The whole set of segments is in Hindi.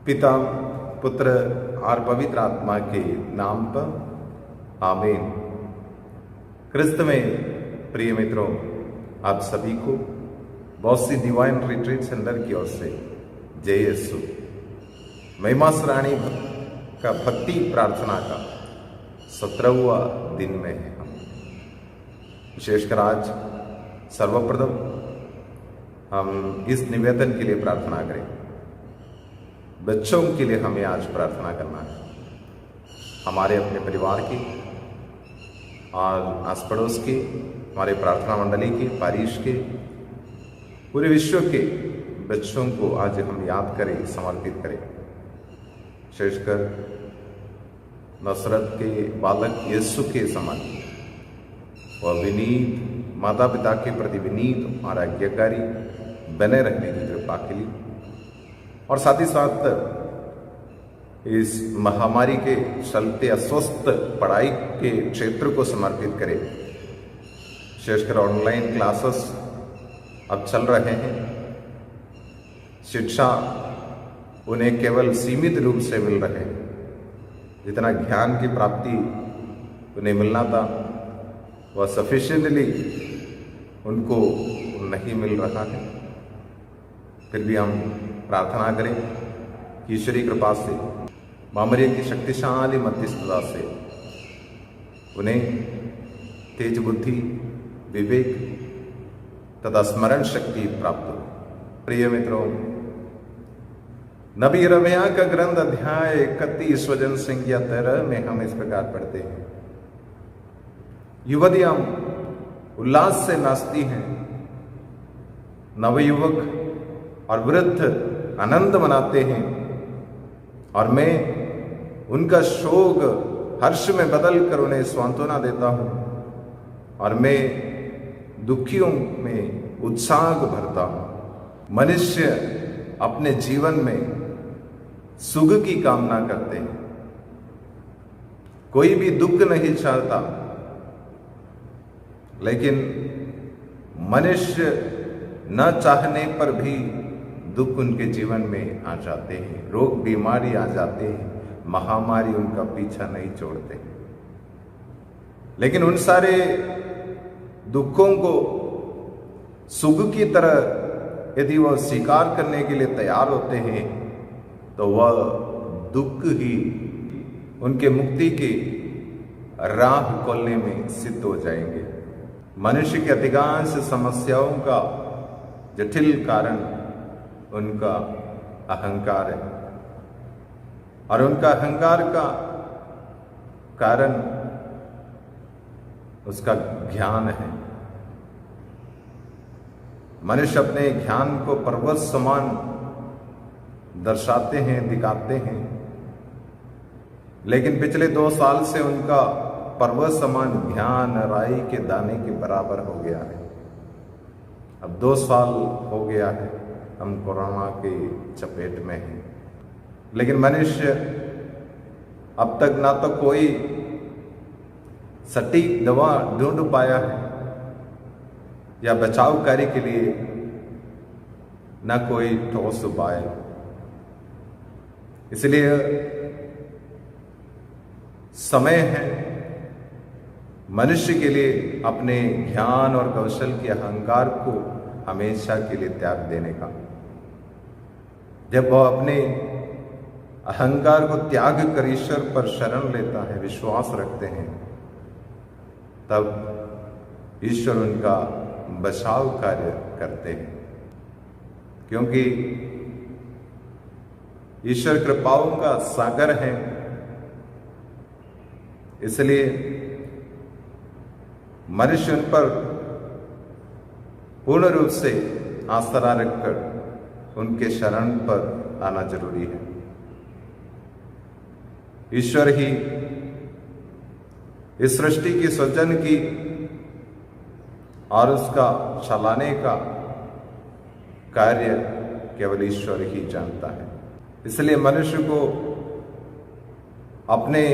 पिता, पुत्र और पवित्र आत्मा के नाम पर आमीन। क्रिस्त में प्रिय मित्रों, आप सभी को बहुत सी डिवाइन रिट्रीट सेंटर की ओर से जय यीशु। महिमा श्राणी का भक्ति प्रार्थना का 17वां दिन में है हम। विशेषकर आज सर्वप्रथम हम इस निवेदन के लिए प्रार्थना करें। बच्चों के लिए हमें आज प्रार्थना करना है, हमारे अपने परिवार की और आस पड़ोस की, हमारे प्रार्थना मंडली की, पारिश के, पूरे विश्व के बच्चों को आज हम याद करें, समर्पित करें। विशेषकर नसरत के बालक यीशु के समान वह विनीत, माता पिता के प्रति विनीत और आज्ञाकारी बने रहने की कृपा के लिए, और साथ ही साथ इस महामारी के चलते अस्वस्थ पढ़ाई के क्षेत्र को समर्पित करें। विशेषकर ऑनलाइन क्लासेस अब चल रहे हैं, शिक्षा उन्हें केवल सीमित रूप से मिल रहे हैं। जितना ज्ञान की प्राप्ति उन्हें मिलना था वह सफिशिएंटली उनको नहीं मिल रहा है। फिर भी हम प्रार्थना करें कि ईश्वरीय कृपा से, मामरिया की शक्तिशाली मध्यस्थता से उन्हें तेज बुद्धि, विवेक तथा स्मरण शक्ति प्राप्त हो। प्रिय मित्रों, नबी यिर्मयाह का ग्रंथ अध्याय 31 वचन संख्या 13 में हम इस प्रकार पढ़ते हैं, युवतियां उल्लास से नाचती हैं, नवयुवक और वृद्ध आनंद मनाते हैं, और मैं उनका शोक हर्ष में बदल कर उन्हें सांत्वना देता हूं, और मैं दुखियों में उत्साह भरता हूं। मनुष्य अपने जीवन में सुख की कामना करते हैं, कोई भी दुख नहीं चाहता, लेकिन मनुष्य न चाहने पर भी दुख उनके जीवन में आ जाते हैं, रोग बीमारी आ जाते हैं, महामारी उनका पीछा नहीं छोड़ते। लेकिन उन सारे दुखों को सुख की तरह यदि वह स्वीकार करने के लिए तैयार होते हैं तो वह दुख ही उनके मुक्ति की राह खोलने में सिद्ध हो जाएंगे। मनुष्य के अधिकांश समस्याओं का जटिल कारण उनका अहंकार है, और उनका अहंकार का कारण उसका ज्ञान है। मनुष्य अपने ज्ञान को पर्वत समान दर्शाते हैं, दिखाते हैं, लेकिन पिछले 2 साल से उनका पर्वत समान ज्ञान राई के दाने के बराबर हो गया है। अब 2 साल हो गया है हम कोरोना के चपेट में हैं, लेकिन मनुष्य अब तक ना तो कोई सटीक दवा ढूंढ पाया है या बचाव कार्य के लिए ना कोई ठोस उपाय। इसलिए समय है मनुष्य के लिए अपने ज्ञान और कौशल के अहंकार को हमेशा के लिए त्याग देने का। जब वह अपने अहंकार को त्याग कर ईश्वर पर शरण लेता है, विश्वास रखते हैं, तब ईश्वर उनका बचाव कार्य करते हैं, क्योंकि ईश्वर कृपाओं का सागर है। इसलिए मनुष्य उन पर पूर्ण रूप से आस्था रखकर उनके शरण पर आना जरूरी है। ईश्वर ही इस सृष्टि की सृजन की और उसका चलाने का कार्य केवल ईश्वर ही जानता है। इसलिए मनुष्य को अपने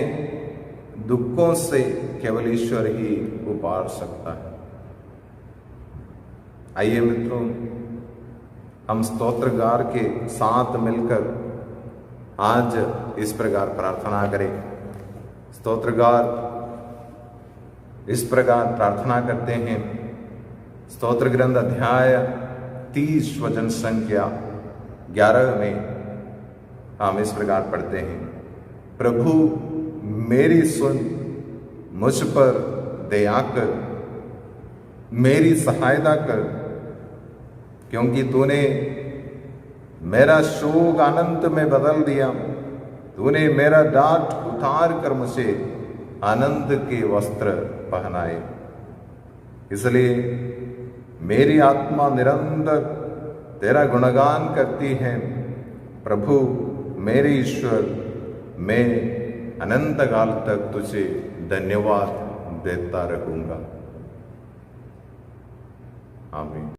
दुखों से केवल ईश्वर ही उबार सकता है। आइए मित्रों, हम स्तोत्रगार के साथ मिलकर आज इस प्रकार प्रार्थना करें। स्तोत्रगार इस प्रकार प्रार्थना करते हैं। स्तोत्र ग्रंथ अध्याय 30 वचन संख्या 11 में हम इस प्रकार पढ़ते हैं, प्रभु मेरी सुन, मुझ पर दया कर, मेरी सहायता कर, क्योंकि तूने मेरा शोक आनंद में बदल दिया। तूने मेरा डांट उतार कर मुझे आनंद के वस्त्र पहनाए। इसलिए मेरी आत्मा निरंतर तेरा गुणगान करती है। प्रभु मेरे ईश्वर, मैं अनंत काल तक तुझे धन्यवाद देता रहूंगा। आमीन।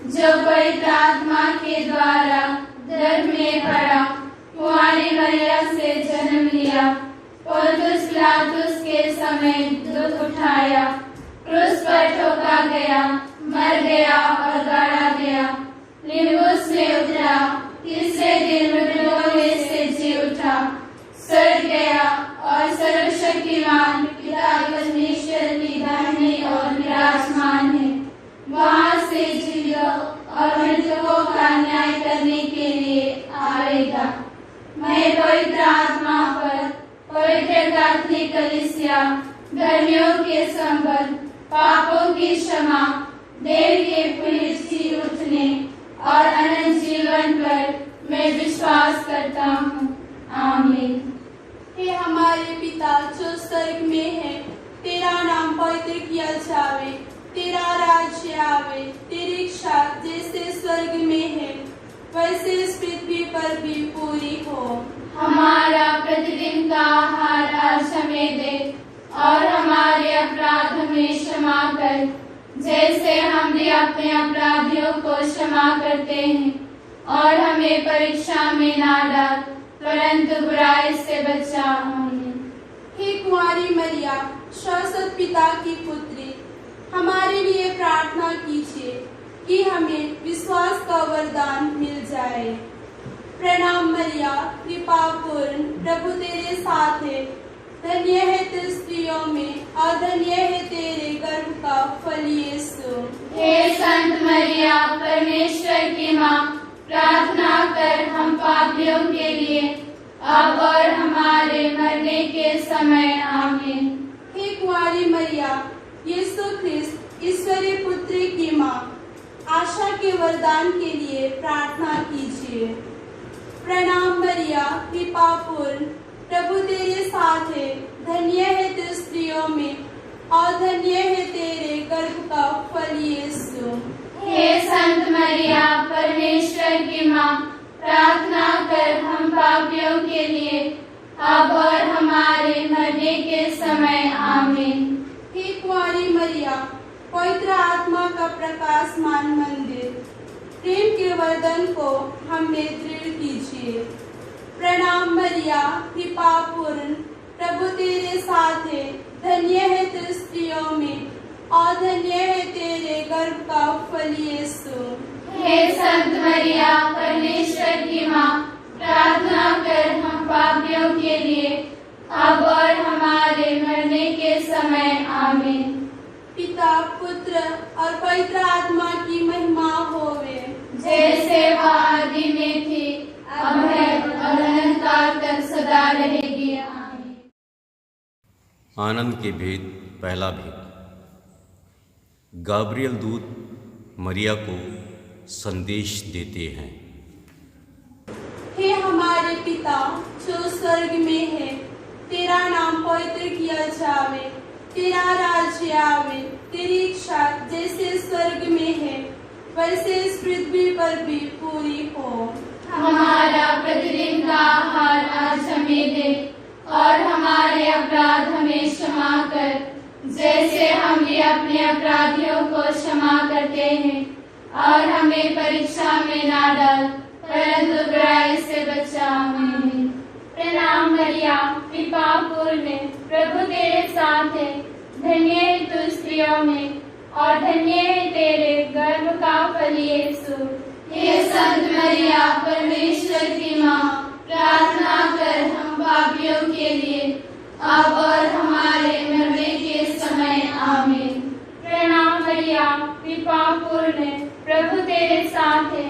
जो पवित्र आत्मा के द्वारा गर्भ में पड़ा, कुंवारी मरियम से जन्म लिया, पोंतियुस पिलातुस के समय दुख उठाया, क्रूस पर ठोका गया, मर गया और गाड़ा गया, लिम्बुस में उतरा, तीसरे दिन मृतकों में से जी उठा, स्वर्ग गया और सर्वशक्तिमान पिता परमेश्वर की दाहिनी ओर विराजमान है। वहां से जीवितों और मृतकों का न्याय करने के लिए आएगा। मैं पवित्र आत्मा पर, पवित्र कैथोलिक कलीसिया, धर्मियों के संबंध, पापों की क्षमा, देह के पुनः जी उठने और अनंत जीवन पर मैं विश्वास करता हूँ। आमीन। हे हमारे पिता जो स्वर्ग में है, तेरा नाम पवित्र किया जावे, तेरा राज्य आवे, तेरी इच्छा जैसे स्वर्ग में है वैसे इस पृथ्वी पर भी पूरी हो। हमारा प्रतिदिन का आहार आज हमें दे और हमारे अपराध हमें क्षमा कर, जैसे हम भी अपने अपराधियों को क्षमा करते हैं, और हमें परीक्षा में ना डाल परंतु बुराई से बचा। आमीन। हे कुंवारी मरिया, शाश्वत पिता की पुत्री, हमारे लिए प्रार्थना कीजिए कि हमें विश्वास का वरदान मिल जाए। प्रणाम मरिया, कृपा पूर्ण, प्रभु तेरे साथ है, धन्य है तू स्त्रियों में और धन्य है तेरे गर्भ का फल यीशु। हे संत मरिया, परमेश्वर की माँ, प्रार्थना कर हम पापियों के लिए अब और हमारे मरने के समय। आमीन। हे कुंवारी मरिया, यीशु ख्रिस्त ईश्वरीय पुत्री की माँ, आशा के वरदान के लिए प्रार्थना कीजिए। प्रणाम मरिया, कृपा पूर्ण, प्रभु तेरे साथ है, धन्य है तू स्त्रियों में और धन्य है तेरे गर्भ का फल यीशु। हे संत मरिया, परमेश्वर की माँ, प्रार्थना कर हम पापियों के लिए अब और हमारे मरने के समय। आमीन। हे कुंवारी मरिया, पवित्र आत्मा का प्रकाशमान मंदिर, प्रेम के वरदान को हमें दृढ़ कीजिए। प्रणाम मरिया, कृपा पूर्ण, प्रभु तेरे साथ है, धन्य है तू स्त्रियों में और धन्य है तेरे गर्भ का फल यीशु। हे संत मरिया, परमेश्वर की माँ, प्रार्थना कर हम पापियों के लिए अब और हमारे मरने के समय। आमीन। पिता, पुत्र और पवित्र आत्मा की महिमा होवे, जैसे वह आदि में थी, अब है और अनंत काल तक सदा रहेगी। आमीन। आनंद के भेद। पहला भेद। गाब्रियल दूत मरिया को संदेश देते हैं। हे हमारे पिता जो स्वर्ग में है, तेरा नाम पवित्र किया जावे, तेरा राज्य आवे, तेरी इच्छा जैसे स्वर्ग में है वैसे इस पृथ्वी पर भी पूरी हो। हमारा प्रतिदिन का आहार आज हमें दे और हमारे अपराध हमें क्षमा कर, जैसे हम भी अपने अपराधियों को क्षमा करते हैं, और हमें परीक्षा में ना डाल परंतु बुराई से बचा। आमीन। प्रणाम मरिया, कृपा पूर्ण, प्रभु तेरे साथ है, धन्य है तू स्त्रियों में और धन्य है तेरे गर्भ का फल यीशु। हे संत मरिया, परमेश्वर की माँ, प्रार्थना कर हम पापियों के लिए अब और हमारे मरने के समय। आमीन। प्रणाम मरिया, कृपा पूर्ण, प्रभु तेरे साथ है,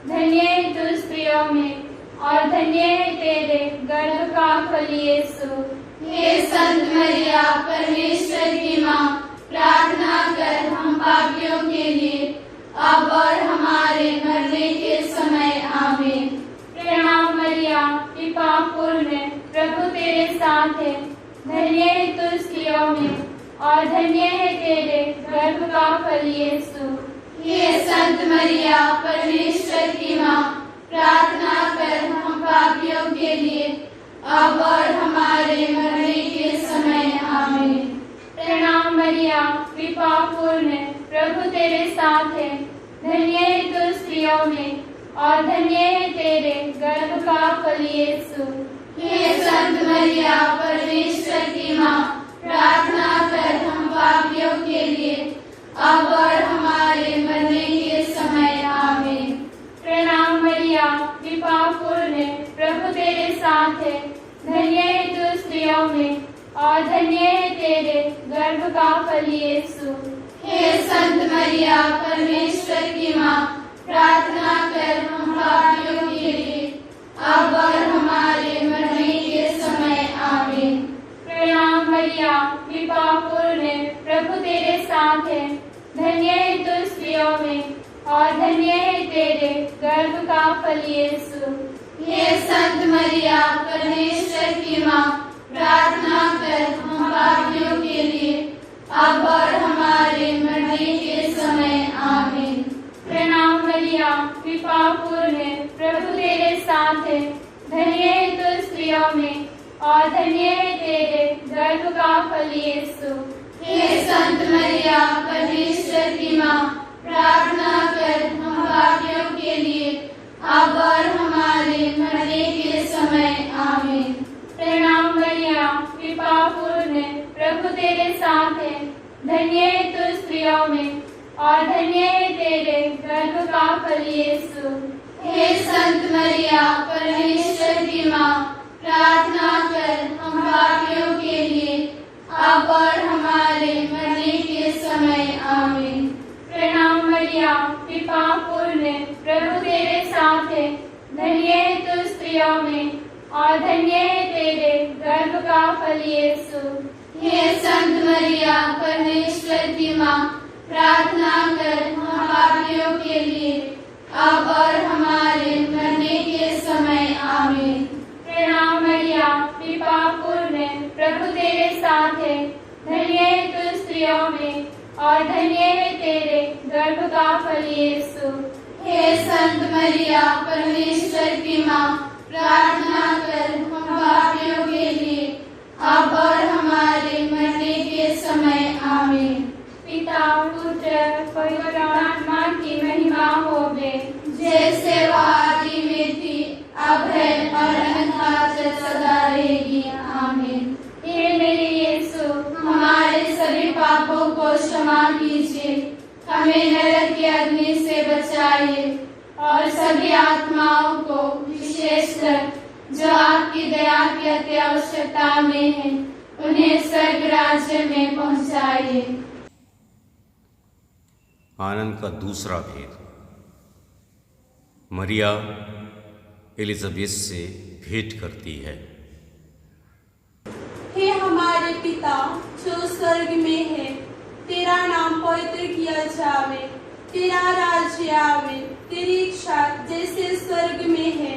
धन्य है तू स्त्रियों में और धन्य है तेरे गर्भ का फल यीशु। हे संत मरिया, परमेश्वर की माँ, प्रार्थना कर हम पापियों के लिए अब और हमारे मरने के समय। आमीन। प्रणाम मरिया, कृपा पूर्ण, प्रभु तेरे साथ है, धन्य है तू स्त्रियों में और धन्य है तेरे गर्भ का फल यीशु। हे संत मरिया, परमेश्वर की माँ, प्रार्थना कर हम पापियों के लिए अब और हमारे मरने के समय। आमीन। प्रणाम मरिया, कृपा पूर्ण, प्रभु तेरे साथ है, धन्य है तू स्त्रियों में और धन्य है तेरे गर्भ का फल यीशु। हे संत मरिया, परमेश्वर की माँ, प्रार्थना कर हम पापियों के लिए अब और हमारे मरने के समय। आमीन। प्रणाम मरिया, कृपा पूर्ण, प्रभु तेरे साथ है, धन्य में और धन्य है तेरे गर्भ का फल यीशु। हे संत मरिया परमेश्वर की माँ, प्रार्थना कर हम पापियों के लिए, अब और हमारे मरने के समय आमीन। प्रणाम मरिया, कृपा पूर्ण, प्रभु तेरे साथ है, धन्य है तू स्त्रियों में और धन्य है तेरे गर्भ का फल यीशु। हे संत मरिया परमेश्वर की माँ, प्रार्थना कर हम पापियों के लिए, अब और हमारे मरने के समय आमीन। प्रणाम मरिया, कृपा पूर्ण, प्रभु तेरे साथ है, धन्य है तू स्त्रियों में और धन्य है तेरे गर्भ का फल यीशु। हे संत मरिया परमेश्वर की माँ, प्रार्थना कर हम पापियों के लिए, अब और हमारे मरने के समय आमीन। प्रणाम मरिया, कृपा पूर्ण, प्रभु तेरे साथ है, धन्य है तू स्त्रियों में और धन्य है तेरे गर्भ का फल यीशु। हे संत मरिया परमेश्वर की माँ, प्रार्थना कर हम पापियों के लिए, अब और हमारे मरने के समय आमीन। प्रणाम मरिया, कृपा पूर्ण, प्रभु तेरे साथ है, धन्य है तू स्त्रियों में और धन्य है तेरे गर्भ का फल यीशु। हे संत मरिया परमेश्वर की माँ, प्रार्थना कर हम पापियों के लिए, अब और हमारे मरने के समय आमीन। प्रणाम मरिया, कृपा पूर्ण, प्रभु तेरे साथ है, धन्य है तू स्त्रियों में और धन्य है तेरे गर्भ का फल यीशु। हे संत मरिया परमेश्वर की माँ, प्रार्थना कर हम पापियों के लिए, अब और हमारे मरने के समय आमीन। पिता पुत्र पवित्र आत्मा की महिमा होवे, जैसे वह आदि में थी, अब है और अनंत काल सदा रहेगी आमीन। हे मेरे यीशु, हमारे सभी पापों को क्षमा कीजिए, हमें नरक की अग्नि से बचाइए और सभी आत्माओं को, विशेषकर जो आपकी दया की अति आवश्यकता में है, उन्हें स्वर्ग राज्य में पहुंचाइए। आनंद का दूसरा भेद। मरिया एलिजाबेथ से भेंट करती है। हे हमारे पिता जो स्वर्ग में है, तेरा नाम पवित्र किया जावे, तेरा राज्य आवे, तेरी इच्छा जैसे स्वर्ग में है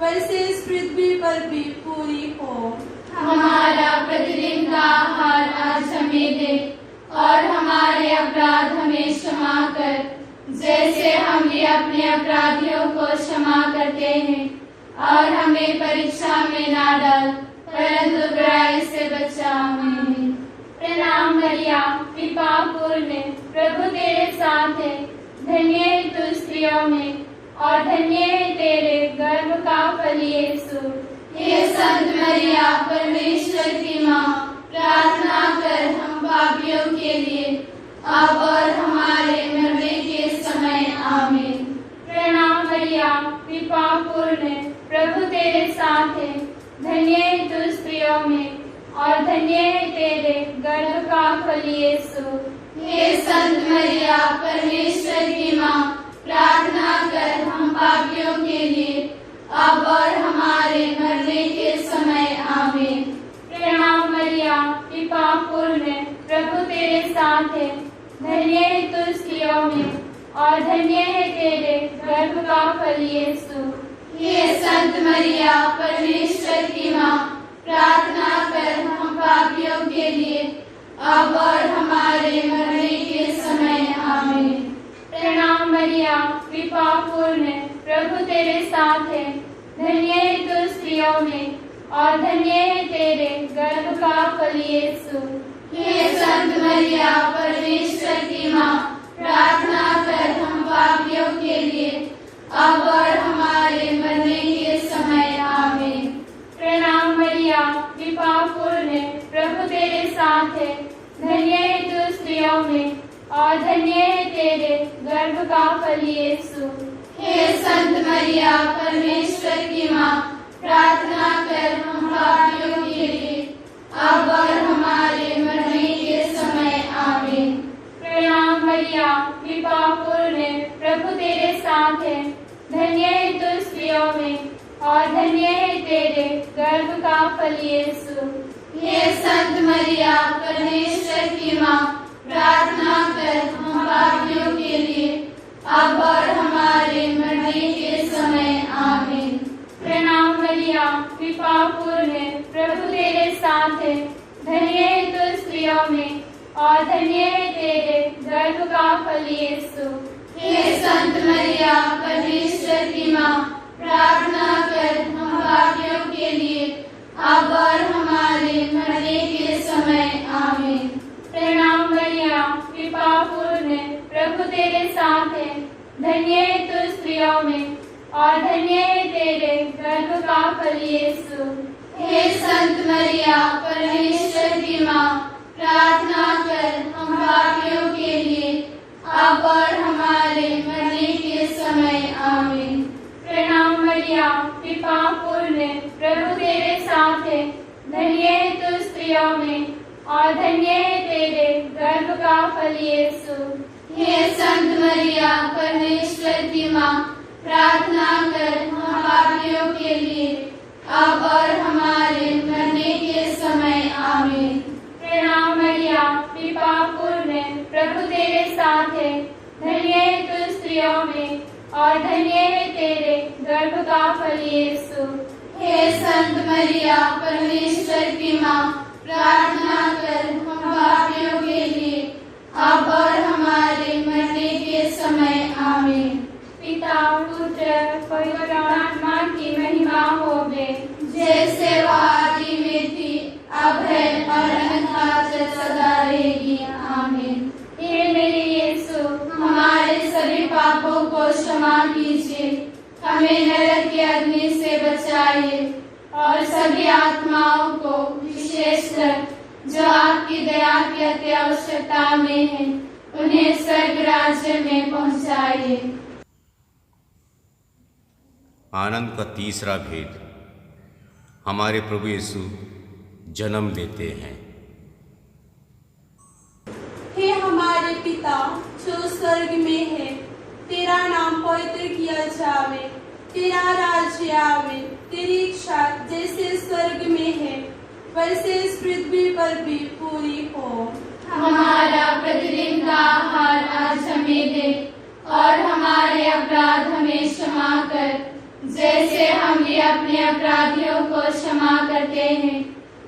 वैसे इस पृथ्वी पर भी पूरी हो। हमारा प्रतिदिन का आहार आज हमें दे और हमारे अपराध हमें क्षमा कर, जैसे हम भी अपने अपराधियों को क्षमा करते हैं, और हमें परीक्षा में ना डाल, परंतु बुराई से बचा। आमीन। प्रणाम मरिया, कृपा पूर्ण, प्रभु तेरे साथ है, धन्य है तू स्त्रियों में और धन्य है तेरे गर्भ का फल यीशु। हे संत मरिया परमेश्वर की माँ, प्रार्थना कर हम पापियों के लिए, अब और हमारे मरने के समय आमीन। प्रणाम मरिया, कृपा पूर्ण, प्रभु तेरे साथ है, धन्य है तू स्त्रियों में और धन्य है तेरे गर्भ का फल यीशु। हे संत मरिया परमेश्वर की माँ, प्रार्थना कर हम पापियों के लिए, अब और हमारे मरने के समय आमीन। प्रणाम मरिया, कृपा पूर्ण, प्रभु तेरे साथ है, धन्य है तू स्त्रियों में और धन्य है तेरे गर्भ का फल यीशु। हे संत मरिया परमेश्वर की माँ, प्रार्थना कर हम पापियों के लिए, अब और हमारे मरने के समय आमीन। प्रणाम मरिया, कृपा पूर्ण, प्रभु तेरे साथ है, धन्य है तू स्त्रियों में और धन्य है तेरे गर्भ का फल यीशु। हे संत मरिया परमेश्वर की माँ, प्रार्थना कर हम पापियों के लिए, अब और हमारे मरने के समय आमीन। प्रणाम मरिया, कृपा पूर्ण, प्रभु तेरे साथ है, धन्य है तू स्त्रियों में और धन्य है तेरे गर्भ का फल यीशु। हे संत मरिया परमेश्वर की माँ, प्रार्थना कर हम पापियों के लिए, फल यीशु। हे संत मरिया परमेश्वर की माँ, प्रार्थना कर हम पापियों के लिए, अब और हमारे मरने के समय आमीन। प्रणाम मरिया, कृपा पूर्ण, प्रभु तेरे साथ है, धन्य है तू स्त्रियों में और धन्य है तेरे गर्भ का फल यीशु। हे संत मरिया परमेश्वर की माँ, प्रार्थना कर हम पापियों के लिए, अब और हमारे मरने के समय आमीन। प्रणाम मरिया, कृपा पूर्ण, प्रभु तेरे साथ है, धन्य है तू स्त्रियों में और धन्य है तेरे गर्भ का फल यीशु। हे संत मरिया परमेश्वर की माँ, प्रार्थना कर हम पापियों के लिए, अब और हमारे मरने के समय आमीन। प्रणाम मरिया, कृपा पूर्ण, प्रभु तेरे साथ है, धन्य है तू स्त्रियों में और धन्य है तेरे गर्भ का फल यीशु। हे संत मरिया परमेश्वर की माँ, प्रार्थना कर हम पापियों के लिए, अब और हमारे मरने के समय आमीन। प्रणाम मरिया, कृपा पूर्ण, प्रभु तेरे साथ है, धन्य है तू स्त्रियों में और धन्य है तेरे गर्भ का फल यीशु। हे संत मरिया परमेश्वर की माँ, प्रार्थना कर हम पापियों के लिए, अब और हमारे मरने के समय आमीन। पिता पुत्र पवित्र आत्मा की महिमा होवे, जैसे वह आदि में थी, अब है और अनंत सदा रहेगी आमीन। हे मेरे यीशु, हमारे सभी पापों को क्षमा कीजिए, हमें नरक की अग्नि से बचाइए और सभी आत्माओं को, विशेषकर जो आपकी दया की अति आवश्यकता में है, उन्हें स्वर्ग राज्य में पहुंचाइए। आनंद का तीसरा भेद, हमारे प्रभु यीशु जन्म लेते हैं। हे हमारे पिता जो स्वर्ग में है, तेरा नाम पवित्र किया जावे, तेरा राज्य आवे, तेरी इच्छा जैसे स्वर्ग में है वैसे इस पृथ्वी पर भी पूरी हो। हमारा प्रतिदिन का आहार आज हमें दे और हमारे अपराध हमें क्षमा कर, जैसे हम भी अपने अपराधियों को क्षमा करते हैं,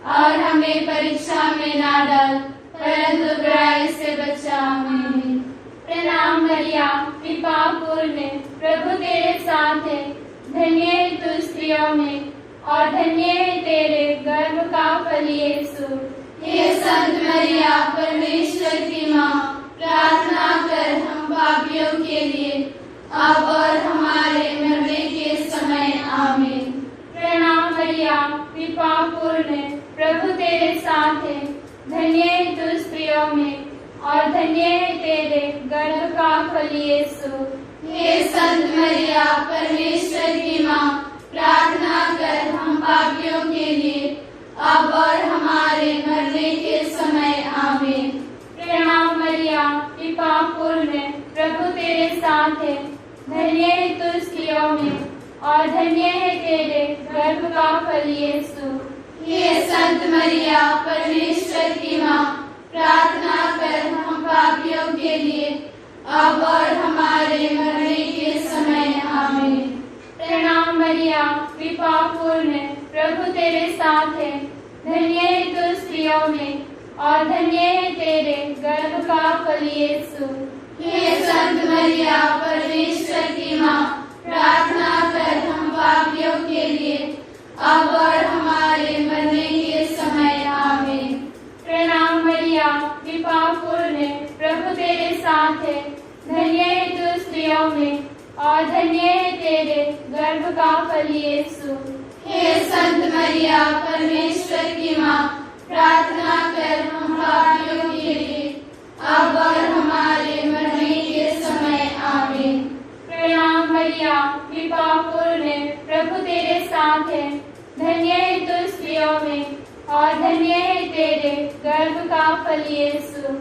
और हमें परीक्षा में ना डाल, परंतु बुराई से बचा। आमीन। प्रणाम मरिया, कृपा पूर्ण, प्रभु तेरे साथ है, धन्य है तू स्त्रियों में और धन्य है तेरे गर्भ का फल यीशु। हे संत मरिया परमेश्वर की माँ, प्रार्थना कर हम पापियों के लिए, अब और हमारे मरने के समय आमीन। प्रणाम मरिया, कृपा पूर्ण, प्रभु तेरे साथ है, धन्य है तू स्त्रियों में और धन्य है तेरे गर्भ का फल यीशु। हे संत मरिया परमेश्वर की माँ, प्रार्थना कर हम पापियों के लिए, अब और हमारे मरने के समय आमीन। प्रणाम मरिया, कृपा पूर्ण, प्रभु तेरे साथ है, धन्य है तू स्त्रियों में और धन्य है तेरे गर्भ का फल यीशु। हे संत मरिया परमेश्वर की माँ, प्रार्थना कर हम पापियों के लिए, अब और हमारे मरने के समय आमीन। प्रणाम मरिया, कृपा पूर्ण, प्रभु तेरे साथ है, धन्य है तू स्त्रियों में और धन्य है तेरे गर्भ का फल यीशु। हे संत मरिया परमेश्वर की माँ, प्रार्थना कर हम पापियों के लिए, अब और हमारे मरने के समय आमीन। प्रणाम मरिया, कृपा पूर्ण, प्रभु तेरे साथ है, धन्य है तू स्त्रियों में और धन्य है तेरे गर्भ का फल यीशु। हे संत मरिया परमेश्वर की माँ, प्रार्थना कर हम पापियों के लिए, अब और हमारे मरने के समय आमीन। प्रणाम मरिया, कृपा पूर्ण, प्रभु तेरे साथ है, धन्य है तू स्त्रियों में और धन्य है तेरे गर्भ का फल यीशु।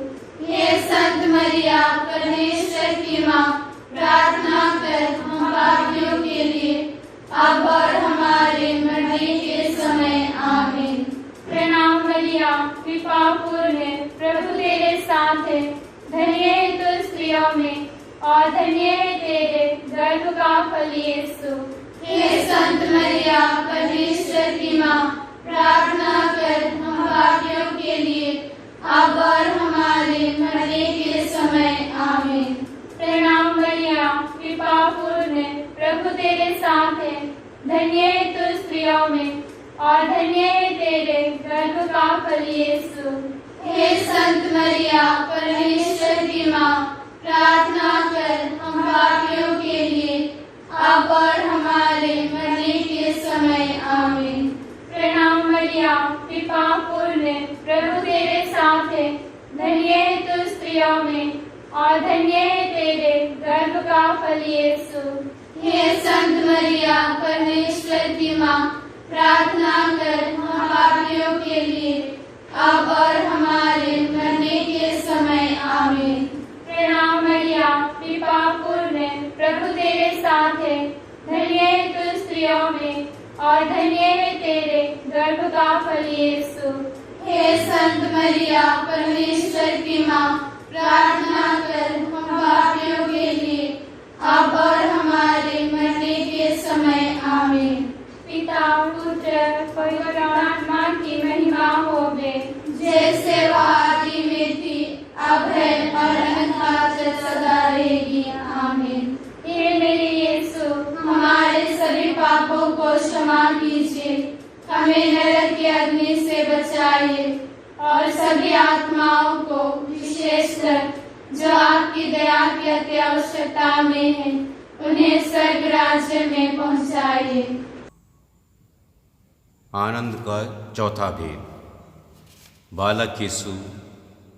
हे संत मरिया परमेश्वर की माँ, प्रार्थना कर हम पापियों के लिए, अब और हमारे मरने के समय आमीन। प्रणाम मरिया, कृपा पूर्ण, प्रभु तेरे साथ है, धन्य है तू स्त्रियों में और धन्य है तेरे गर्भ का फल यीशु। हे संत मरिया, परमेश्वर की माँ, प्रार्थना कर हम पापियों के लिए अब और हमारे मरने के समय आमीन। प्रणाम मरिया, कृपा पूर्ण, प्रभु तेरे साथ है, धन्य है तू स्त्रियों में और धन्य है तेरे गर्भ का फल यीशु। हे संत मरिया, परमेश्वर की माँ, प्रार्थना कर हम पापियों के लिए अब और हमारे मरने के समय आमीन। प्रणाम मरिया, कृपा पूर्ण, प्रभु तेरे साथ है, धन्य है तू स्त्रियों में और धन्य है तेरे गर्भ का फल यीशु। हे संत मरिया, परमेश्वर की माँ, प्रार्थना कर हम पापियों के लिए अब और हमारे मरने के समय आमीन। प्रणाम मरिया, कृपा पूर्ण, प्रभु तेरे साथ है, धन्य है तू स्त्रियों में और धन्य है तेरे गर्भ का फल यीशु। हे संत मरिया, परमेश्वर की माँ, प्रार्थना कर हम पापियों के लिए अब और हमारे मरने के समय आमीन। पिता, पुत्र, पवित्र आत्मा की महिमा होवे, जैसे वह आदि में थी, अब है और अनंत सदा रहेगी। आमीन। हे मेरे यीशु, हमारे सभी पापों को क्षमा कीजिए, हमें नरक की अग्नि से बचाइए और सभी आत्माओं को, विशेषकर जो आपकी दया की अति आवश्यकता में है, उन्हें स्वर्ग राज्य में पहुंचाइए। आनंद का चौथा भेद। बालक यीशु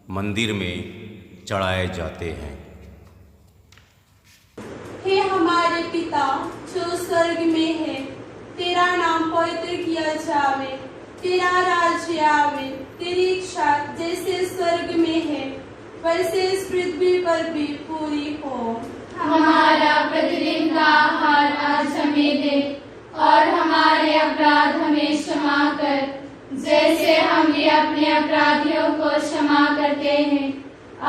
मंदिर में चढ़ाए जाते हैं। हे हमारे पिता जो स्वर्ग में है, तेरा नाम पवित्र किया जावे, तेरा राज्य आवे, तेरी इच्छा जैसे स्वर्ग में है वैसे इस पृथ्वी पर भी पूरी हो। हमारा प्रतिदिन का आहार आज हमें दे और हमारे अपराध हमें क्षमा कर, जैसे हम भी अपने अपराधियों को क्षमा करते हैं,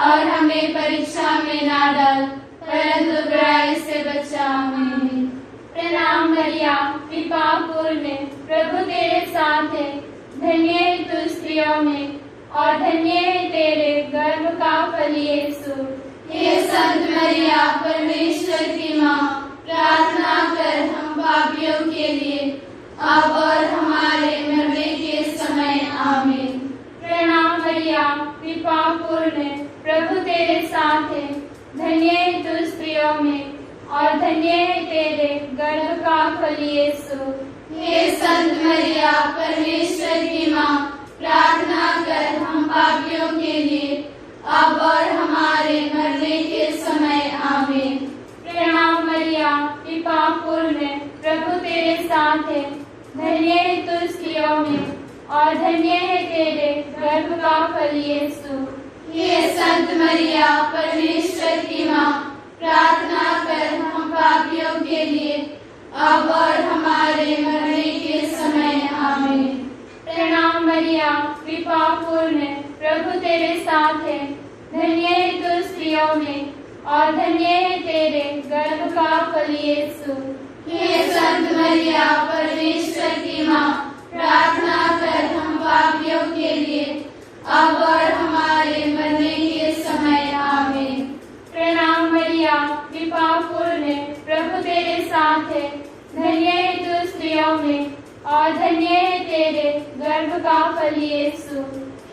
और हमें परीक्षा में ना डाल, परंतु बुराई से बचा। आमीन। प्रणाम मरिया, कृपा पूर्ण, प्रभु तेरे साथ है, धन्य है तू स्त्रियों में और धन्य है तेरे गर्भ का फल यीशु। हे संत मरिया, परमेश्वर की माँ, प्रार्थना कर हम पापियों के लिए अब और हमारे मरने के समय आमीन। प्रणाम मरिया, कृपा पूर्ण, प्रभु तेरे साथ है, धन्य है तू स्त्रियों में और धन्य है तेरे गर्भ का फल यीशु। हे संत मरिया, परमेश्वर की माँ, प्रार्थना कर हम पापियों के लिए अब और हमारे मरने के समय आमीन। प्रणाम मरिया, कृपा पूर्ण, प्रभु तेरे साथ है, धन्य है तू स्त्रियों में और धन्य है तेरे गर्भ का फल यीशु। हे संत मरिया, परमेश्वर की माँ, प्रार्थना कर हम पापियों के लिए अब और हमारे मरने के समय आमीन। प्रणाम मरिया, कृपा पूर्ण, प्रभु तेरे साथ है, धन्य है तू स्त्रियों में और धन्य है तेरे गर्भ का फल यीशु। हे संत मरिया, परमेश्वर की माँ, प्रार्थना कर हम पापियों के लिए अब और हमारे मरने के समय आमीन। प्रणाम मरिया, कृपा पूर्ण, प्रभु तेरे साथ है, धन्य है तू स्त्रियों में और धन्य है तेरे गर्भ का फल यीशु।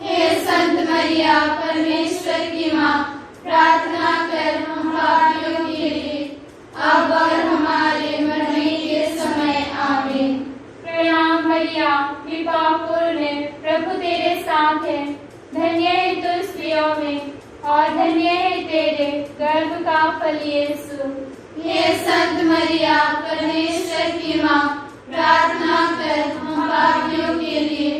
हे संत मरिया, परमेश्वर की माँ, प्रार्थना कर हम पापियों के लिए अब और हमारे मरने के समय आमीन। प्रणाम मरिया, कृपा पूर्ण, प्रभु तेरे साथ है, धन्य है तू स्त्रियों में और धन्य है तेरे गर्भ का फल यीशु। हे संत मरिया, परमेश्वर की माँ, प्रार्थना कर हम पापियों के लिए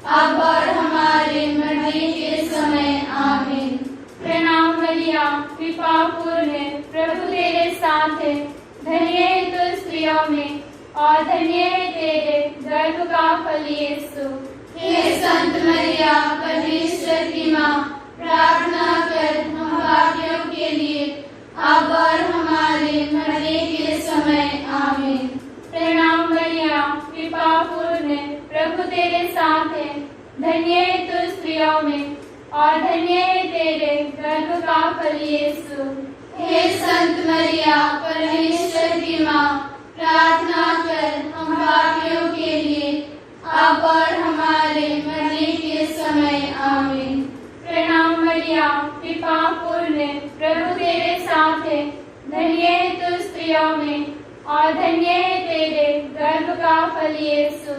अब और हमारे मरने के समय आमीन। प्रणाम मरिया, कृपा पूर्ण, प्रभु तेरे साथ है, धन्य है तू स्त्रियों में और धन्य है तेरे गर्भ का फल यीशु। हे संत मरिया परमेश्वर की माँ, प्रार्थना कर हम पापियों के लिए अब और हमारे मरने के समय आमीन। प्रणाम मरिया कृपा पूर्ण प्रभु तेरे साथ है, धन्य है तू स्त्रियों में और धन्य है तेरे गर्भ का फल यीशु। हे संत मरिया परमेश्वर की माँ, प्रार्थना कर हम पापियों के लिए अब और हमारे मरने के समय आमीन। प्रणाम मरिया कृपा पूर्ण प्रभु तेरे साथ है, धन्य है तू स्त्रियों में और धन्य है तेरे गर्भ का फल यीशु।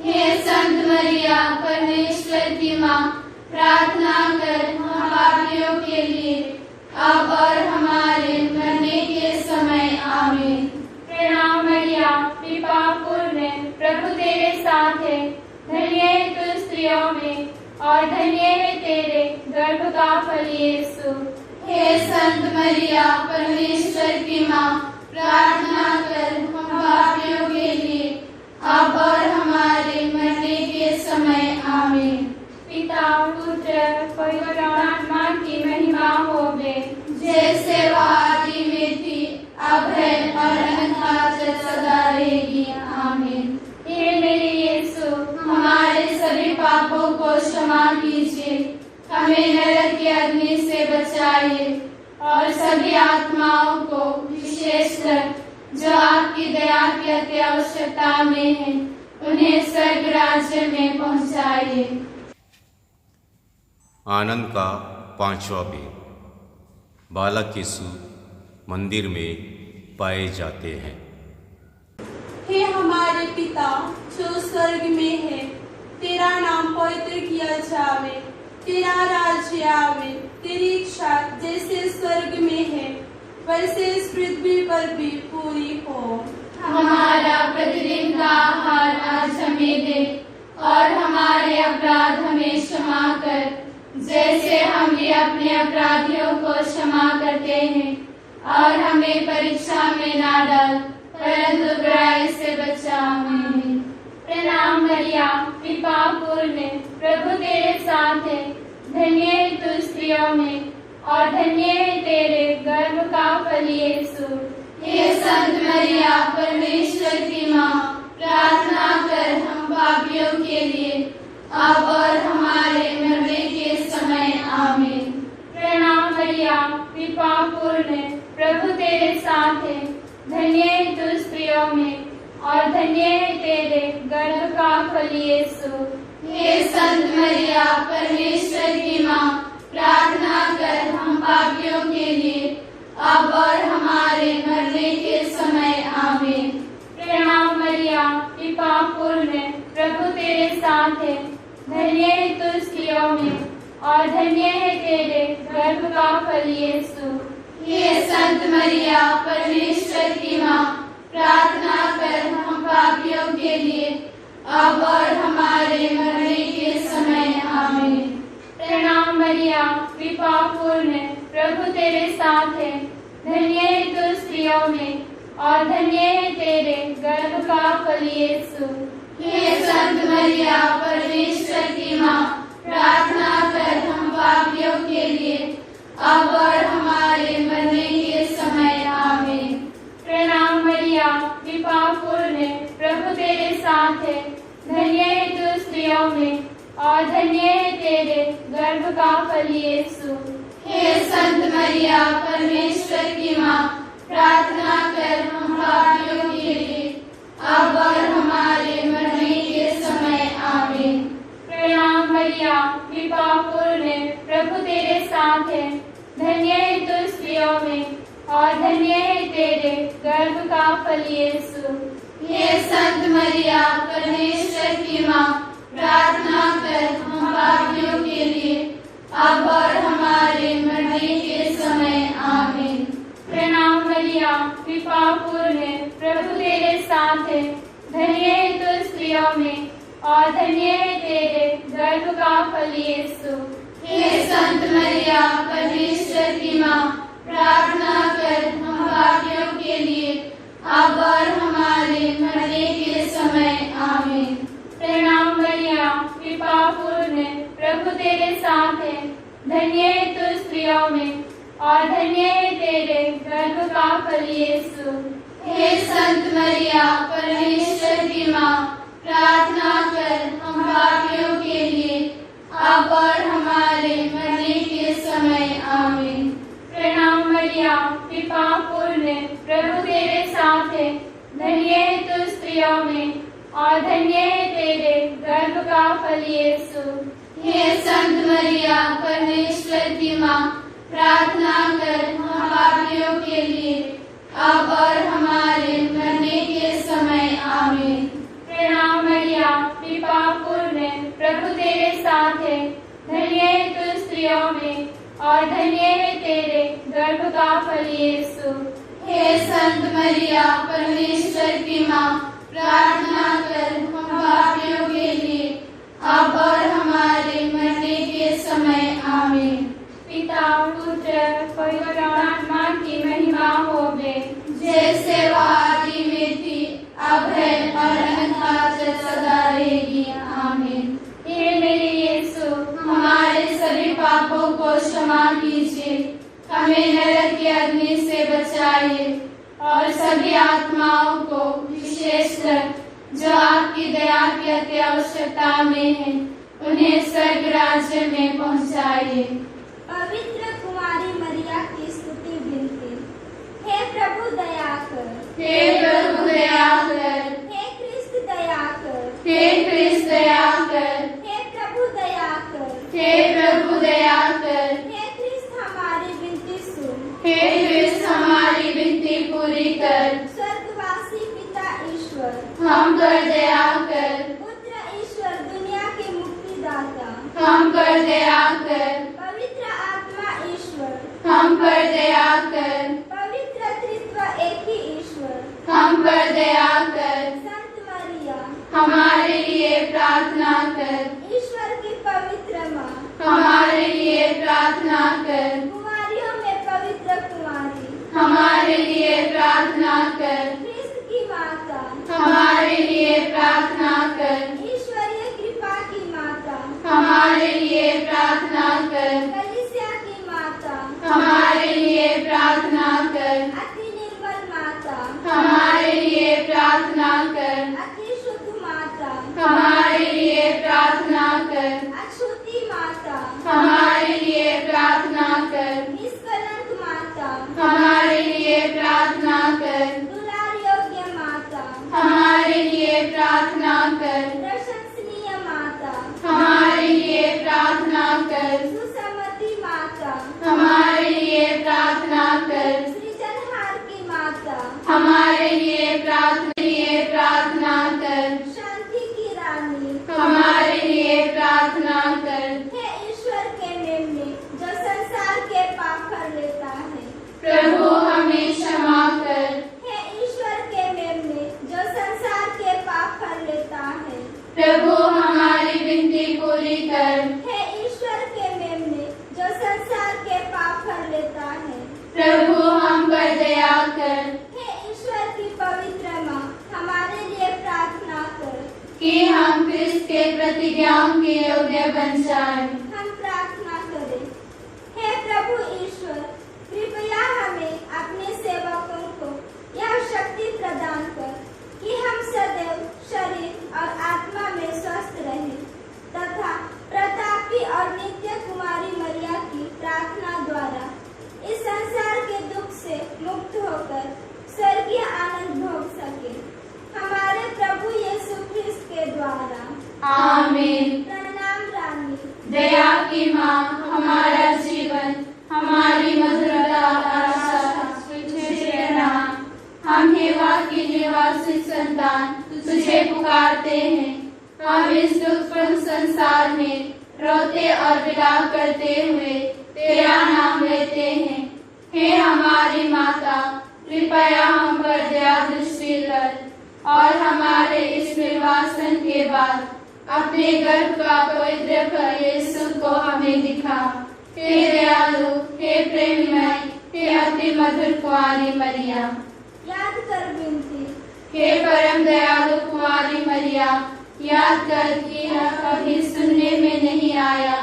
हे संत मरिया परमेश्वर की माँ, प्रार्थना कर हम पापियों के लिए अब और हमारे मरने के समय आमीन। प्रणाम मरिया कृपा पूर्ण प्रभु तेरे साथ है, धन्य है तू स्त्रियों में और धन्य है तेरे गर्भ का फल यीशु। हे संत मरिया परमेश्वर की माँ, प्रार्थना कर हम पापियों के लिए अब और हमारे मरने के समय आमीन। पिता पुत्र पवित्र आत्मा की महिमा होवे, जैसे वह आदि में थी अब है और अनंत सदा रहेगी आमीन। हे मेरे यीशु, हमारे सभी पापों को क्षमा कीजिए, हमें नरक की अग्नि से बचाइए और सभी आत्माओं को विशेषकर जो आपकी दया की अति आवश्यकता में है उन्हें स्वर्ग राज्य में पहुंचाइए। आनंद का पांचवा भेद। बालक यीशु मंदिर में पाए जाते हैं। हे हमारे पिता जो स्वर्ग में है, तेरा नाम पवित्र किया जावे, तेरा राज्य आवे, तेरी इच्छा जैसे स्वर्ग में है वैसे इस पृथ्वी पर भी पूरी हो। हमारा प्रतिदिन का आहार आज हमें दे और हमारे अपराध हमें क्षमा कर, जैसे हम भी अपने अपराधियों को क्षमा करते हैं, और हमें परीक्षा में ना डाल परंतु बुराई से बचा। आमीन। प्रणाम मरिया कृपा पूर्ण प्रभु तेरे साथ है, धन्य है तू स्त्रियों में और धन्य है तेरे गर्भ का फल यीशु। हे संत मरिया परमेश्वर की माँ, प्रार्थना कर हम पापियों के लिए अब और हमारे मरने के समय आमीन। प्रणाम मरिया कृपा पूर्ण प्रभु तेरे साथ है, धन्य है तू स्त्रियों में और धन्य है तेरे गर्भ का फल यीशु। हे संत मरिया परमेश्वर की माँ, प्रार्थना कर हम पापियों के लिए अब और हमारे मरने के समय आमीन। प्रणाम मरिया कृपा पूर्ण प्रभु तेरे साथ है, धन्य है तू स्त्रियों में और धन्य है तेरे गर्भ का फल यीशु। हे संत मरिया परमेश्वर की माँ, प्रार्थना कर हम पापियों के लिए अब और हमारे मरने के समय आमीन। प्रणाम मरिया कृपा पूर्ण प्रभु तेरे साथ है, धन्य है तू स्त्रियों में और धन्य है तेरे गर्भ का फल यीशु। हे संत मरिया परमेश्वर की माँ, प्रार्थना कर हम पापियों के लिए अब और हमारे मरने के समय आमीन। प्रणाम मरिया कृपा पूर्ण प्रभु तेरे साथ है, धन्य है तू स्त्रियों में और धन्य है तेरे गर्भ का फल यीशु। हे संत मरिया परमेश्वर की माँ, प्रार्थना कर हम पापियों के लिए अब और हमारे मरने के समय आमीन। प्रणाम मरिया कृपा पूर्ण प्रभु तेरे साथ है, धन्य है तू स्त्रियों में और धन्य है तेरे गर्भ का फल यीशु। हे संत मरिया परमेश्वर की माँ, प्रार्थना कर हम पापियों के लिए अब और हमारे मरने के समय आमीन। प्रणाम मरिया कृपा पूर्ण प्रभु तेरे साथ है, धन्य है तू स्त्रियों में और धन्य है तेरे गर्भ का फल यीशु। हे संत मरिया परमेश्वर की माँ, प्रार्थना कर हम पापियों के लिए अब और हमारे मरने के समय आमीन। प्रणाम मरिया, कृपा पूर्ण, प्रभु तेरे साथ है। धन्य है तू स्त्रियों में और धन्य है तेरे गर्भ का फल यीशु। हे संत मरिया, परमेश्वर की माँ, प्रार्थना कर हम पापियों के लिए, अब और हमारे मरने के समय आमीन। प्रणाम मरिया, कृपा पूर्ण, प्रभु तेरे साथ है। धन्य है तू स्त्रियों में और धन्य है तेरे गर्भ का फल यीशु। हे संत मरिया, परमेश्वर की माँ, प्रार्थना कर हम पापियों के लिए, अब और हमारे मरने के समय आमीन। प्रणाम मरिया, कृपा पूर्ण, प्रभु तेरे साथ है। धन्य है तू स्त्रियों में और धन्य है तेरे गर्भ का फल यीशु। हे संत मरिया, परमेश्वर की माँ, प्रार्थना कर हम पापियों के लिए, अब और हमारे मरने के समय आमीन। पिता, पुत्र, पवित्र आत्मा की महिमा होवे, जैसे वह आदि में थी, अब है और अनंत सदा रहेगी आमीन। हे मेरे यीशु, हमारे सभी पापों को क्षमा कीजिए, हमें नरक की अग्नि से बचाइए और सभी आत्माओं को, विशेषकर जो आपकी दया की अति आवश्यकता में है, उन्हें स्वर्ग राज्य में पहुँचाइए। पवित्र कुमारी मरिया की स्तुति विनती। हे प्रभु दया कर, हे प्रभु दया कर, हे क्रिस्त दया कर, हे क्रिस्त दया कर, हे प्रभु दया कर, हे प्रभु दया कर, हे क्रिस्त हमारी विनती सुन, हे क्रिस्त हमारी विनती पूरी कर। स्वर्गवासी पिता ईश्वर, हम पर दया कर, पुत्र ईश्वर दुनिया के मुक्तिदाता, हम पर दया कर, पवित्र आत्मा ईश्वर, हम पर दया कर, पवित्र त्रित्व एक ही ईश्वर, हम पर दया कर। संत मरिया, हमारे लिए प्रार्थना कर, ईश्वर की पवित्र माँ, हमारे लिए प्रार्थना कर, कुमारियों में पवित्र कुमारी, हमारे लिए प्रार्थना कर, क्रिस्त की माता, हमारे लिए प्रार्थना कर, ईश्वरीय कृपा की माता, हमारे लिए प्रार्थना कर, कलीसिया की माता, हमारे लिए प्रार्थना कर, अति निर्मल माता, हमारे लिए प्रार्थना कर, अति शुद्ध माता, हमारे लिए प्रार्थना कर, अछूती माता, हमारे लिए प्रार्थना कर, निष्कलंक माता, हमारे लिए प्रार्थना कर, दुलार योग्य माता, हमारे लिए प्रार्थना कर, प्रशंसनीय माता, हमारे लिए प्रार्थना कर, सुसमति माता, हमारे लिए प्रार्थना कर, सृजनहार की माता, हमारे लिए प्रार्थना कर, शांति की रानी, हमारे लिए प्रार्थना कर। हे ईश्वर के मेमने जो संसार के पाप कर लेता है, प्रभु हमें क्षमा कर, हे ईश्वर के मेमने जो संसार के पाप कर लेता है, प्रभु हमारी विनती पूरी कर, हे ईश्वर के मेमने जो संसार के पाप कर लेता है, प्रभु हम पर दया कर, हे ईश्वर की पवित्र माँ, हमारे लिए प्रार्थना कर, कि हम क्रिस्त के प्रतिज्ञाओं के योग्य बन जाएं। हम प्रार्थना करें। हे प्रभु ईश्वर, कृपया हमें अपने सेवकों को यह शक्ति प्रदान कर कि हम सदैव शरीर और आत्मा में स्वस्थ रहें तथा प्रतापी और नित्य कुमारी मरिया की प्रार्थना द्वारा इस संसार के दुख से मुक्त होकर स्वर्गीय आनंद भोग सके। हमारे प्रभु यीशु ख्रिस्त के द्वारा। आमीन। प्रणाम रानी, दया की माँ, हमारा जीवन, हमारी मधुरता आशा, तुझे प्रणाम। हम हेवा की निवासी संतान तुझे पुकारते हैं। हम इस दुखपूर्ण संसार में रोते और विलाप करते हुए तेरा नाम लेते हैं। हे हमारी माता, कृपया हम पर दया दृष्टि कर और हमारे इस निर्वासन के बाद अपने गर्भ का पवित्र फल यीशु को हमें दिखा। हे दयालु, हे प्रेममय, हे अति मधुर कुंवारी मरिया, याद कर विनती। हे परम दयालु कुंवारी मरिया, याद कर कि यह कभी सुनने में नहीं आया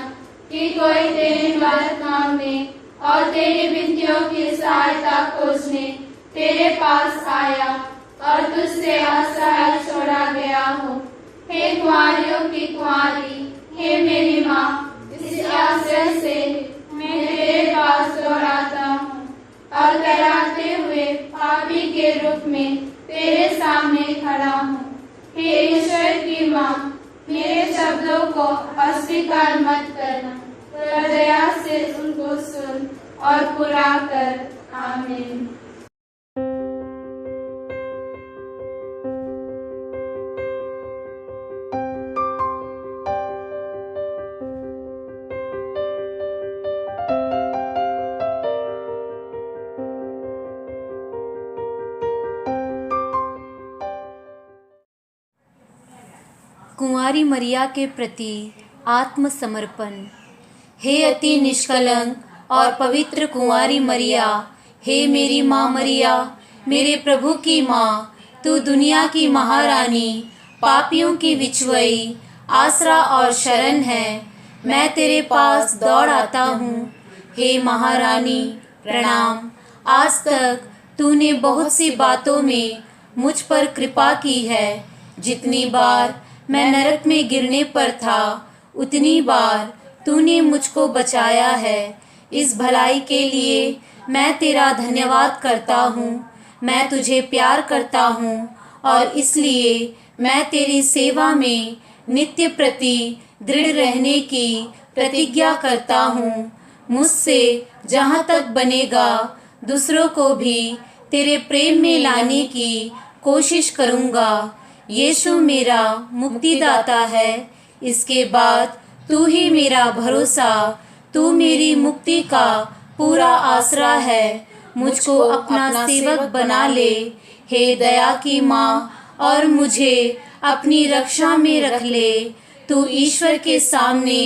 कि कोई तेरी मदद मांगने और तेरी विनतियों की सहायता खोजने तेरे पास आया और तुझसे असहाय छोड़ा गया हो। हे कुंवारियों की कुंवारी, हे मेरी माँ, इस आश्रय से मैं तेरे पास दौड़ाता हूँ और कराते हुए पापी के रूप में तेरे सामने खड़ा हूँ। हे ईश्वर की माँ, मेरे शब्दों को अस्वीकार मत करना, पर दया से उनको सुन और पूरा कर। आमीन। कुंवारी मरिया के प्रति आत्मसमर्पण। हे अति निष्कलंक और पवित्र कुंवारी मरिया, हे मेरी माँ मरिया, मेरे प्रभु की माँ, तू दुनिया की महारानी, पापियों की विछुआई, आसरा और शरण है। मैं तेरे पास दौड़ आता हूँ। हे महारानी, प्रणाम। आज तक तूने बहुत सी बातों में मुझ पर कृपा की है। जितनी बार मैं नरक में गिरने पर था, उतनी बार तूने मुझको बचाया है। इस भलाई के लिए मैं तेरा धन्यवाद करता हूँ। मैं तुझे प्यार करता हूँ और इसलिए मैं तेरी सेवा में नित्य प्रति दृढ़ रहने की प्रतिज्ञा करता हूँ। मुझसे जहाँ तक बनेगा दूसरों को भी तेरे प्रेम में लाने की कोशिश करूँगा। यीशु मेरा मुक्तिदाता है। इसके बाद तू ही मेरा भरोसा, तू मेरी मुक्ति का पूरा आसरा है। मुझको अपना सेवक बना ले, हे दया की माँ, और मुझे अपनी रक्षा में रख ले। तू ईश्वर के सामने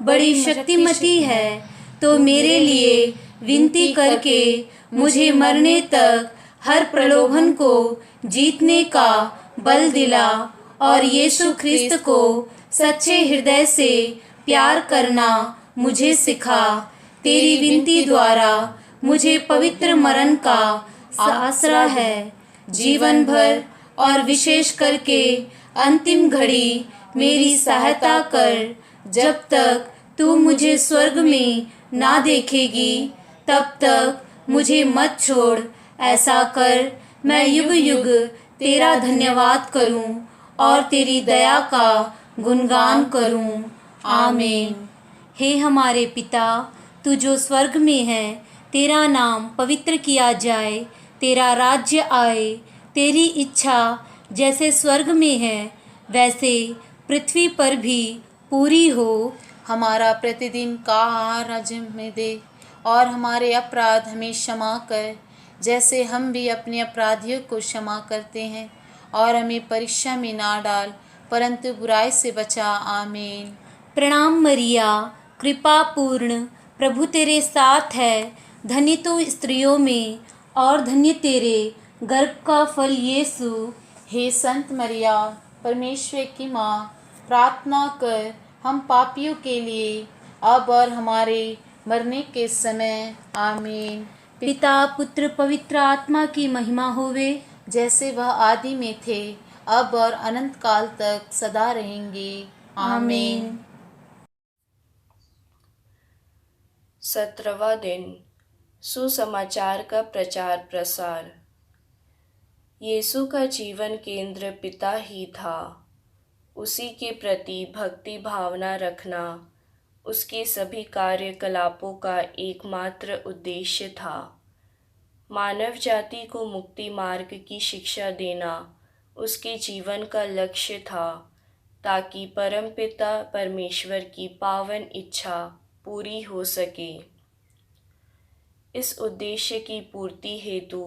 बड़ी शक्तिमती है, तो मेरे लिए विनती करके मुझे मरने तक हर प्रलोभन को जीतने का बल दिला और यीशु ख्रिस्त को सच्चे हृदय से प्यार करना मुझे सिखा। तेरी विनती द्वारा मुझे पवित्र मरण का आसरा है। जीवन भर और विशेष करके अंतिम घड़ी मेरी सहायता कर। जब तक तू मुझे स्वर्ग में ना देखेगी, तब तक मुझे मत छोड़। ऐसा कर मैं युग युग तेरा धन्यवाद करूं और तेरी दया का गुणगान करूं। आमीन। हे हमारे पिता, तू जो स्वर्ग में है, तेरा नाम पवित्र किया जाए, तेरा राज्य आए, तेरी इच्छा जैसे स्वर्ग में है वैसे पृथ्वी पर भी पूरी हो। हमारा प्रतिदिन का आहार आज हमें दे, और हमारे अपराध हमें क्षमा कर, जैसे हम भी अपने अपराधियों को क्षमा करते हैं। और हमें परीक्षा में ना डाल, परंतु बुराई से बचा। आमीन। प्रणाम मरिया, कृपा पूर्ण, प्रभु तेरे साथ है। धन्य तू स्त्रियों में और धन्य तेरे गर्भ का फल यीशु। हे संत मरिया, परमेश्वर की माँ, प्रार्थना कर हम पापियों के लिए, अब और हमारे मरने के समय। आमीन। पिता, पुत्र, पवित्र आत्मा की महिमा होवे, जैसे वह आदि में थे, अब और अनंत काल तक सदा रहेंगे। आमीन। 17वां दिन, सुसमाचार का प्रचार प्रसार। यीशु का जीवन केंद्र पिता ही था। उसी के प्रति भक्ति भावना रखना उसके सभी कार्यकलापों का एकमात्र उद्देश्य था। मानव जाति को मुक्ति मार्ग की शिक्षा देना उसके जीवन का लक्ष्य था, ताकि परमपिता परमेश्वर की पावन इच्छा पूरी हो सके। इस उद्देश्य की पूर्ति हेतु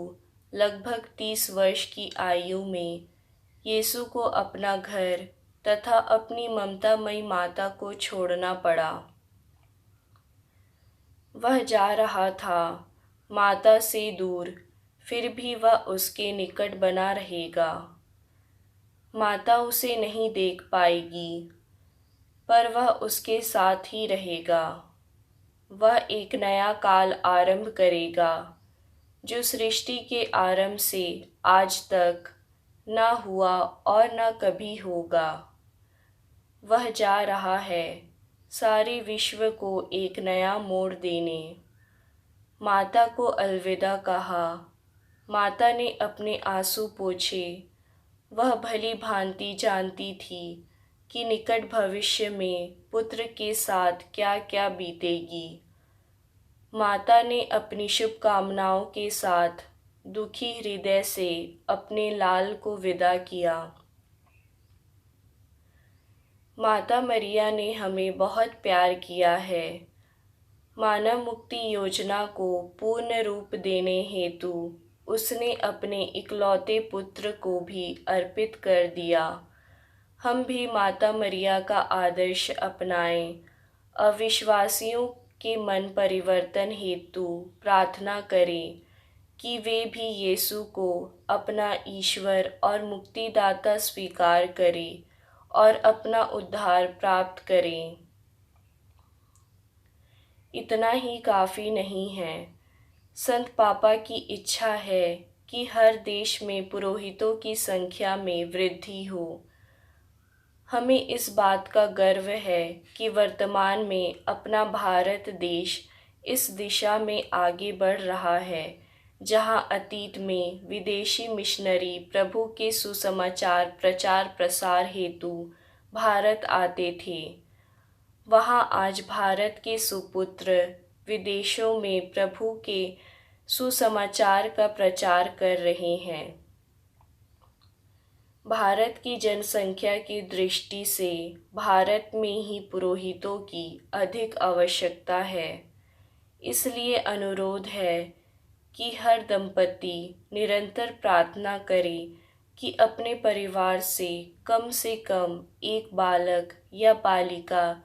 लगभग 30 वर्ष की आयु में यीशु को अपना घर तथा अपनी ममतामयी माता को छोड़ना पड़ा। वह जा रहा था माता से दूर, फिर भी वह उसके निकट बना रहेगा। माता उसे नहीं देख पाएगी, पर वह उसके साथ ही रहेगा। वह एक नया काल आरंभ करेगा जो सृष्टि के आरंभ से आज तक न हुआ और न कभी होगा। वह जा रहा है सारे विश्व को एक नया मोड़ देने। माता को अलविदा कहा। माता ने अपने आंसू पोंछे। वह भली भांति जानती थी कि निकट भविष्य में पुत्र के साथ क्या क्या बीतेगी। माता ने अपनी शुभकामनाओं के साथ दुखी हृदय से अपने लाल को विदा किया। माता मरिया ने हमें बहुत प्यार किया है। मानव मुक्ति योजना को पूर्ण रूप देने हेतु उसने अपने इकलौते पुत्र को भी अर्पित कर दिया। हम भी माता मरिया का आदर्श अपनाएं। अविश्वासियों के मन परिवर्तन हेतु प्रार्थना करें कि वे भी यीशु को अपना ईश्वर और मुक्तिदाता स्वीकार करें और अपना उद्धार प्राप्त करें। इतना ही काफ़ी नहीं है। संत पापा की इच्छा है कि हर देश में पुरोहितों की संख्या में वृद्धि हो। हमें इस बात का गर्व है कि वर्तमान में अपना भारत देश इस दिशा में आगे बढ़ रहा है, जहां अतीत में विदेशी मिशनरी प्रभु के सुसमाचार प्रचार प्रसार हेतु भारत आते थे। वहां आज भारत के सुपुत्र विदेशों में प्रभु के सुसमाचार का प्रचार कर रहे हैं। भारत की जनसंख्या की दृष्टि से भारत में ही पुरोहितों की अधिक आवश्यकता है। इसलिए अनुरोध है कि हर दंपति निरंतर प्रार्थना करे कि अपने परिवार से कम एक बालक या बालिका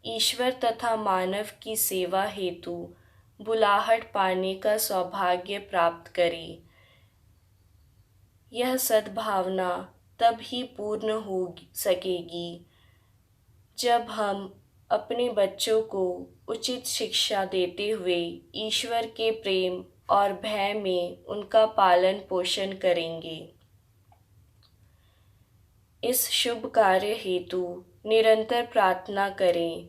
ईश्वर तथा मानव की सेवा हेतु बुलाहट पाने का सौभाग्य प्राप्त करे। यह सद्भावना तब ही पूर्ण हो सकेगी जब हम अपने बच्चों को उचित शिक्षा देते हुए ईश्वर के प्रेम और भय में उनका पालन पोषण करेंगे। इस शुभ कार्य हेतु निरंतर प्रार्थना करें।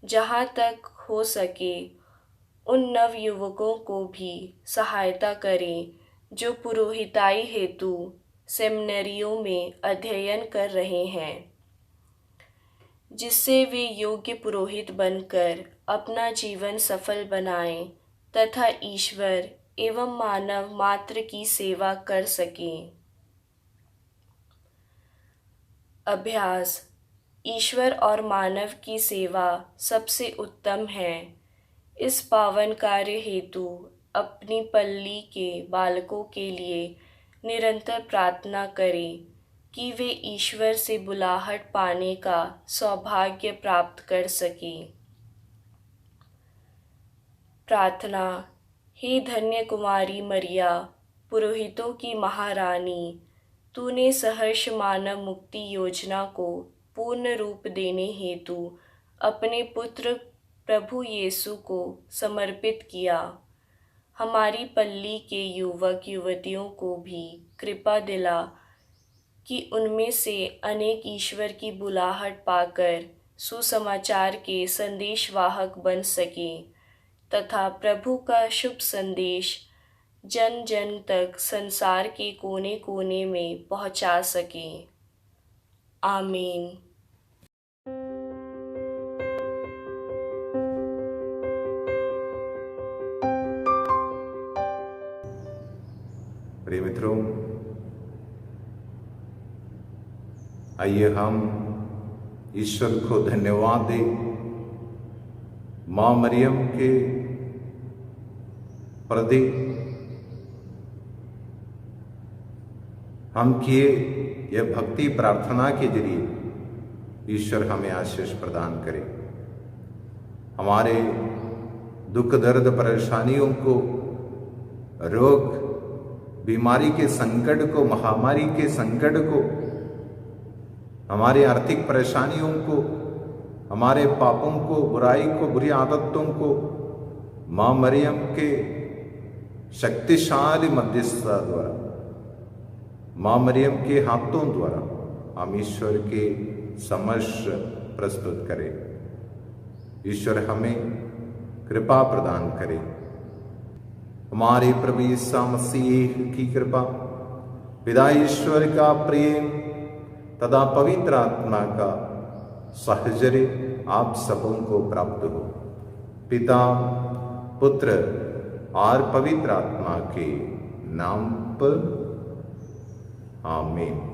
जहाँ तक हो सके उन नवयुवकों को भी सहायता करें जो पुरोहिताई हेतु सेमिनरियों में अध्ययन कर रहे हैं, जिससे वे योग्य पुरोहित बनकर अपना जीवन सफल बनाएं तथा ईश्वर एवं मानव मात्र की सेवा कर सकें। अभ्यास। ईश्वर और मानव की सेवा सबसे उत्तम है। इस पावन कार्य हेतु अपनी पल्ली के बालकों के लिए निरंतर प्रार्थना करें कि वे ईश्वर से बुलाहट पाने का सौभाग्य प्राप्त कर सकें। प्रार्थना। हे धन्य कुमारी मरिया, पुरोहितों की महारानी, तूने सहर्ष मानव मुक्ति योजना को पूर्ण रूप देने हेतु अपने पुत्र प्रभु यीशु को समर्पित किया। हमारी पल्ली के युवक युवतियों को भी कृपा दिला कि उनमें से अनेक ईश्वर की बुलाहट पाकर सुसमाचार के संदेशवाहक बन सकें तथा प्रभु का शुभ संदेश जन जन तक संसार के कोने कोने में पहुंचा सकें। आमीन। प्रिय मित्रों, आइए हम ईश्वर को धन्यवाद दें माँ मरियम के प्रति हम किए यह भक्ति प्रार्थना के जरिए ईश्वर हमें आशीष प्रदान करे। हमारे दुख दर्द परेशानियों को रोग बीमारी के संकट को, महामारी के संकट को, हमारे आर्थिक परेशानियों को, हमारे पापों को, बुराई को, बुरी आदतों को माँ मरियम के शक्तिशाली मध्यस्थता द्वारा, माँ मरियम के हाथों द्वारा हम ईश्वर के समक्ष प्रस्तुत करें। ईश्वर हमें कृपा प्रदान करे। हमारे प्रभु यीशु मसीह की कृपा, पिता ईश्वर का प्रेम तथा पवित्र आत्मा का साहचर्य आप सबों को प्राप्त हो। पिता, पुत्र और पवित्र आत्मा के नाम पर आमीन।